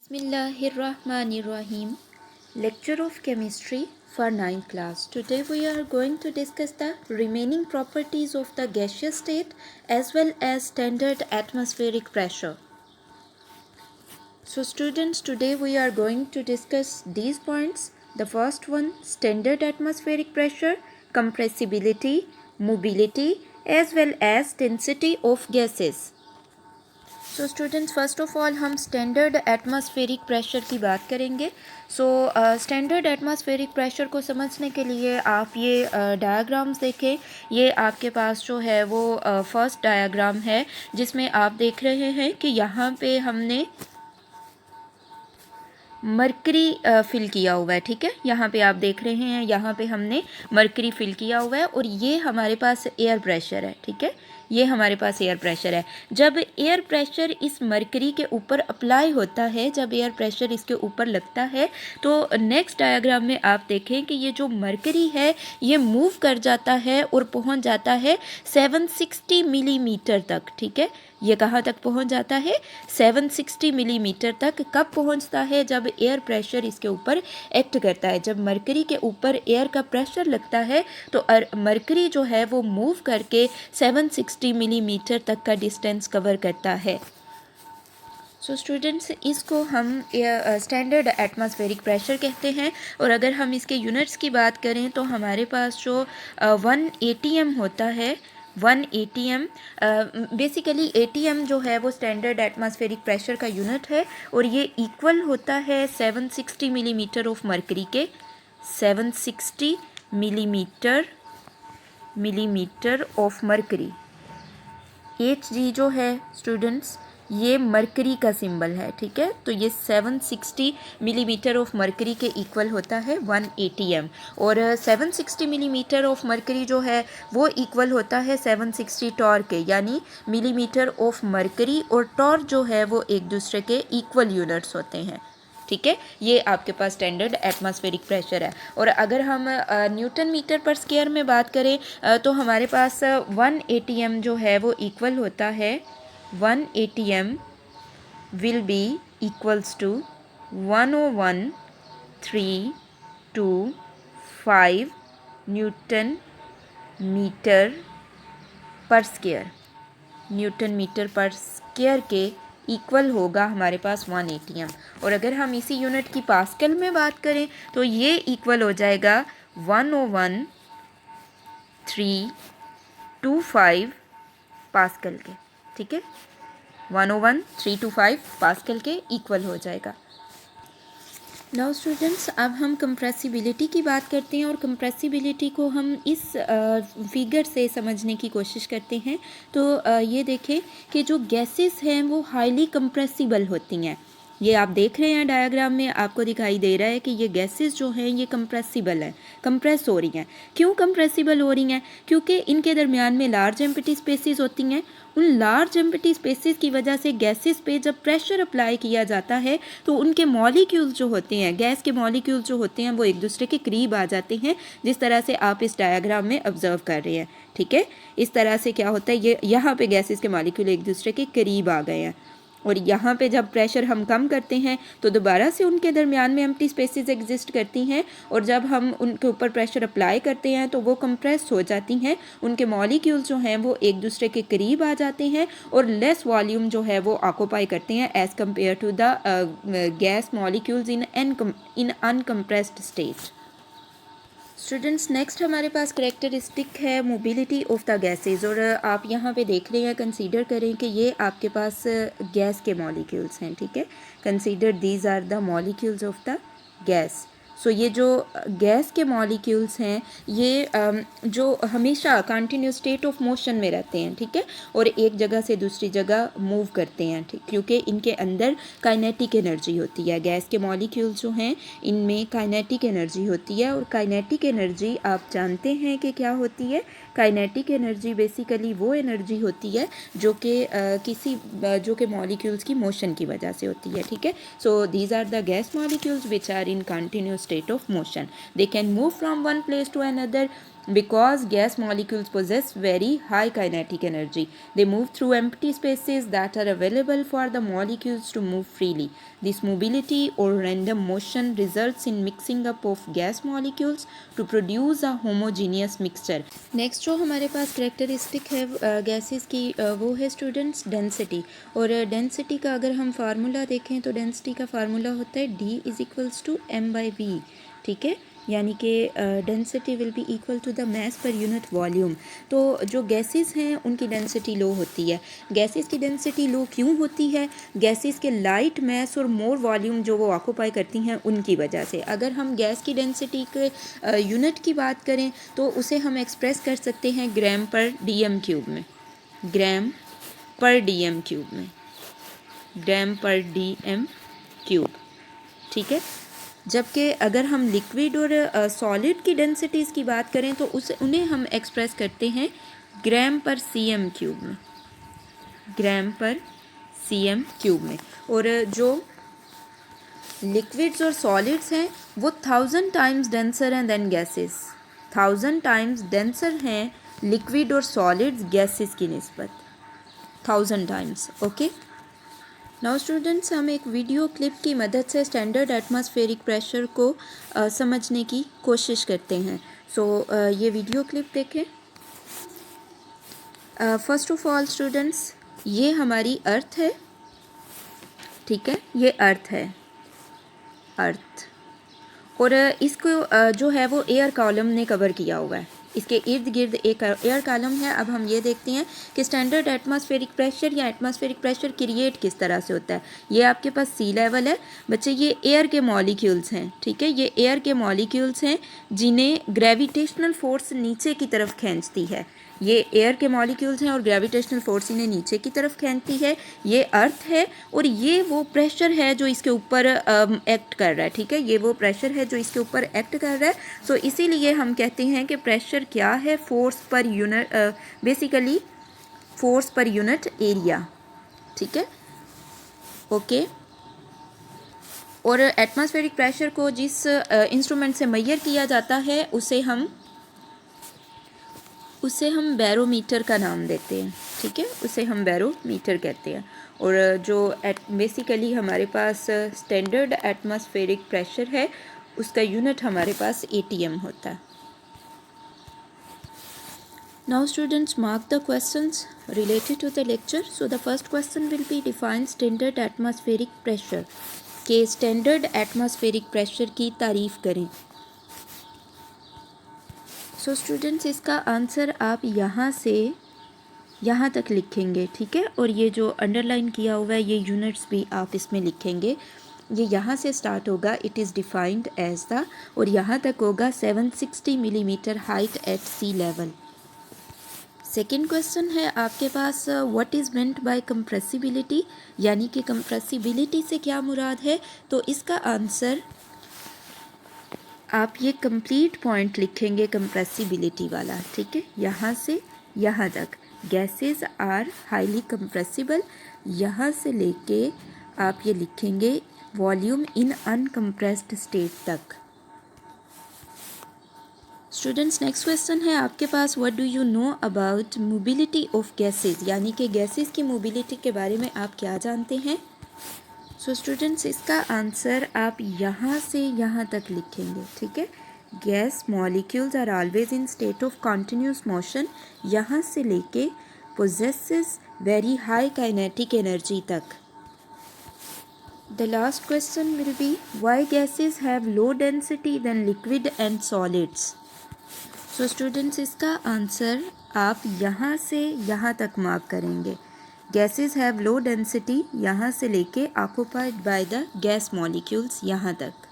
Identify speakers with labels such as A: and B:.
A: Bismillahirrahmanirrahim. Lecture of Chemistry for 9th class. Today we are going to discuss the remaining properties of the gaseous state as well as standard atmospheric pressure. So students, today we are going to discuss these points. The first one, standard atmospheric pressure, compressibility, mobility as well as density of gases. So students, first of all हम standard atmospheric pressure की बात करेंगे. Standard atmospheric pressure को समझने के लिए आप ये डायग्राम्स देखें. ये आपके पास जो है वो फर्स्ट डायग्राम है जिसमें आप देख रहे हैं कि यहाँ पे हमने मरकरी फिल किया हुआ है. ठीक है, यहाँ पे आप देख रहे हैं, यहाँ पे हमने मरकरी फिल किया हुआ है और ये हमारे पास एयर प्रेशर है. ठीक है, ये हमारे पास एयर प्रेशर है. जब एयर प्रेशर इस मरकरी के ऊपर अप्लाई होता है, जब एयर प्रेशर इसके ऊपर लगता है, तो नेक्स्ट डायग्राम में आप देखें कि ये जो मरकरी है ये मूव कर जाता है और पहुंच जाता है 760 मिलीमीटर तक. ठीक है, ये कहाँ तक पहुंच जाता है? 760 मिलीमीटर तक. कब पहुंचता है? जब एयर प्रेशर इसके ऊपर एक्ट करता है. जब मरकरी के ऊपर एयर का प्रेशर लगता है तो मरकरी जो है वो मूव करके 760 मिलीमीटर तक का डिस्टेंस कवर करता है. सो स्टूडेंट्स, इसको हम स्टैंडर्ड एटमॉस्फेरिक प्रेशर कहते हैं. और अगर हम इसके यूनिट्स की बात करें तो हमारे पास जो 1 ATM होता है, 1 ATM बेसिकली ATM जो है वो स्टैंडर्ड एटमॉस्फेरिक प्रेशर का यूनिट है और ये इक्वल होता है 760 मिलीमीटर ऑफ मरकरी के. 760 मिलीमीटर ऑफ मरकरी. Hg जो है स्टूडेंट्स, ये मरकरी का सिंबल है. ठीक है, तो ये 760 मिलीमीटर ऑफ मरकरी के इक्वल होता है 1 ATM. और 760 मिलीमीटर ऑफ मरकरी जो है वो इक्वल होता है 760 टॉर के, यानी मिलीमीटर ऑफ मरकरी और टॉर जो है वो एक दूसरे के इक्वल यूनिट्स होते हैं. ठीक है, ये आपके पास स्टैंडर्ड एटमॉस्फेरिक प्रेशर है. और अगर हम न्यूटन मीटर पर स्क्वायर में बात करें तो हमारे पास 1 ATM जो है वो इक्वल होता है 1 ATM will be equals to 101.325 newton metre per square. Newton metre per square के इक्वल होगा हमारे पास 1 ATM. और अगर हम इसी यूनिट की पास्कल में बात करें तो ये इक्वल हो जाएगा 101.325 पास्कल के. ठीक है, 101.325 पास्कल के इक्वल हो जाएगा. नाउ स्टूडेंट्स, अब हम कंप्रेसिबिलिटी की बात करते हैं और कंप्रेसिबिलिटी को हम इस फिगर से समझने की कोशिश करते हैं. तो ये देखें कि जो गैसेस हैं वो हाईली कंप्रेसिबल होती हैं. ये आप देख रहे हैं डायग्राम में, आपको दिखाई दे रहा है कि ये गैसेस जो हैं ये कंप्रेसिबल हैं, कंप्रेस हो रही हैं. क्यों कंप्रेसिबल हो रही हैं? क्योंकि इनके दरमियान में लार्ज एम्प्टी स्पेसेस होती हैं. उन लार्ज एम्प्टी स्पेसेस की वजह से गैसेस पे जब प्रेशर अप्लाई किया जाता है तो उनके मॉलिक्यूल्स जो होते हैं, गैस के मॉलिक्यूल्स जो होते हैं वो एक दूसरे के करीब आ जाते हैं, जिस तरह से आप इस डायग्राम में ऑब्जर्व कर रहे हैं. ठीक है, इस तरह से क्या होता है, ये यहाँ पे गैसेस के मॉलिक्यूल एक दूसरे के करीब आ गए हैं. और यहाँ पे जब प्रेशर हम कम करते हैं तो दोबारा से उनके दरमियान में एम्प्टी स्पेसेस एग्जिस्ट करती हैं और जब हम उनके ऊपर प्रेशर अप्लाई करते हैं तो वो कंप्रेस हो जाती हैं. उनके मॉलिक्यूल्स जो हैं वो एक दूसरे के करीब आ जाते हैं और लेस वॉल्यूम जो है वो ऑक्यूपाई करते हैं as compare to the gas molecules in uncompressed state. Students, next हमारे पास करेक्टरिस्टिक है मोबिलिटी ऑफ द गैसेज. और आप यहाँ पे देख रहे हैं, कंसीडर करें कि ये आपके पास गैस के मॉलिक्यूल्स हैं. ठीक है, consider these are the molecules of the gas. So ये जो गैस के मॉलिक्यूल्स हैं ये जो हमेशा कंटिन्यूस स्टेट ऑफ मोशन में रहते हैं. ठीक है, और एक जगह से दूसरी जगह मूव करते हैं. ठीक, क्योंकि इनके अंदर काइनेटिक एनर्जी होती है. गैस के मॉलिक्यूल्स जो हैं इनमें काइनेटिक एनर्जी होती है. और काइनेटिक एनर्जी आप जानते हैं कि क्या होती है. काइनेटिक एनर्जी बेसिकली वो एनर्जी होती है जो कि मॉलिक्यूल्स की मोशन की वजह से होती है. ठीक है, so these are the gas molecules which are in continuous state of motion. They can move from one place to another because gas molecules possess very high kinetic energy. They move through empty spaces that are available for the molecules to move freely. This mobility or random motion results in mixing up of gas molecules to produce a homogeneous mixture. Next जो हमारे पास characteristic है gases की वो है students density. और density का अगर हम फार्मूला देखें तो डेंसिटी का फार्मूला होता है D=m/v, ठीक है, यानी कि density will be equal to the mass per unit volume. तो जो गैसेस हैं उनकी डेंसिटी लो होती है। गैसेस की डेंसिटी लो क्यों होती है? गैसेस के लाइट मास और मोर वॉल्यूम जो वो ऑक्यूपाई करती हैं उनकी वजह से। अगर हम गैस की डेंसिटी के यूनिट की बात करें तो उसे हम एक्सप्रेस कर सकते हैं ग्राम पर डीएम क्यूब में, ग्राम पर डीएम क्यूब में, ग्राम पर डीएम क्यूब, ठीक है। जबकि अगर हम लिक्विड और सॉलिड की डेंसिटीज़ की बात करें तो उन्हें हम एक्सप्रेस करते हैं ग्राम पर सीएम क्यूब में, ग्राम पर सीएम क्यूब में। और जो लिक्विड्स और सॉलिड्स हैं वो 1000 टाइम्स डेंसर हैं देन गैसेस, 1000 टाइम्स डेंसर हैं लिक्विड और सॉलिड्स गैसेस की निस्बत, 1000 टाइम्स। ओके, नाउ स्टूडेंट्स हम एक वीडियो क्लिप की मदद से स्टैंडर्ड एटमॉस्फेरिक प्रेशर को समझने की कोशिश करते हैं। सो ये वीडियो क्लिप देखें। फर्स्ट ऑफ ऑल स्टूडेंट्स, ये हमारी अर्थ है, ठीक है, ये अर्थ है, अर्थ, और इसको जो है वो एयर कॉलम ने कवर किया हुआ है, इसके इर्द गिर्द एक एयर कॉलम है। अब हम ये देखते हैं कि स्टैंडर्ड एटमॉस्फेरिक प्रेशर या एटमॉस्फेरिक प्रेशर क्रिएट किस तरह से होता है। ये आपके पास सी लेवल है बच्चे, ये एयर के मॉलिक्यूल्स हैं, ठीक है, ये एयर के मॉलिक्यूल्स हैं जिन्हें ग्रेविटेशनल फोर्स नीचे की तरफ खींचती है। ये एयर के मॉलिक्यूल्स हैं और ग्रेविटेशनल फोर्स इन्हें नीचे की तरफ खींचती है। ये अर्थ है और ये वो प्रेशर है जो इसके ऊपर एक्ट कर रहा है, ठीक है, ये वो प्रेशर है जो इसके ऊपर एक्ट कर रहा है। सो इसीलिए हम कहते हैं कि प्रेशर क्या है, force per unit, basically force per unit area, ठीक है, ओके। और एटमॉस्फेरिक प्रेशर को जिस इंस्ट्रूमेंट से मेजर किया जाता है उसे हम बैरोमीटर का नाम देते हैं, ठीक है, उसे हम बैरोमीटर कहते हैं। और जो बेसिकली हमारे पास स्टैंडर्ड एटमॉस्फेरिक प्रेशर है उसका यूनिट हमारे पास ATM होता है। Now students, mark the questions related to the lecture. So the first question will be define standard atmospheric pressure. के स्टैंडर्ड एटमॉस्फेरिक प्रेशर की तारीफ़ करें। सो स्टूडेंट्स, इसका आंसर आप यहाँ से यहाँ तक लिखेंगे, ठीक है, और ये जो अंडरलाइन किया हुआ है ये यूनिट्स भी आप इसमें लिखेंगे। ये यहाँ से स्टार्ट होगा, it is defined as the, और यहाँ तक होगा 760 millimetre height at sea level. Second question है आपके पास what is meant by compressibility, यानी कि कंप्रेसिबिलिटी से क्या मुराद है। तो इसका आंसर आप ये कंप्लीट पॉइंट लिखेंगे कंप्रेसिबिलिटी वाला, ठीक है, यहाँ से यहाँ तक गैसेस आर हाईली कंप्रेसिबल, यहाँ से लेके आप ये लिखेंगे वॉल्यूम इन अनकम्प्रेस्ड स्टेट तक। स्टूडेंट्स, नेक्स्ट क्वेश्चन है आपके पास what do you know about mobility of gases, यानी कि गैसेस की मोबिलिटी के बारे में आप क्या जानते हैं। सो स्टूडेंट्स, इसका आंसर आप यहाँ से यहाँ तक लिखेंगे, ठीक है, gas molecules are always in state of continuous motion, यहाँ से लेके possesses very high kinetic energy तक। The last question will be why gases have low density than liquid and solids. So students, इसका आंसर आप यहाँ से यहाँ तक मार्क करेंगे। गैसेस हैव लो डेंसिटी यहाँ से लेके occupied by the gas molecules यहाँ तक।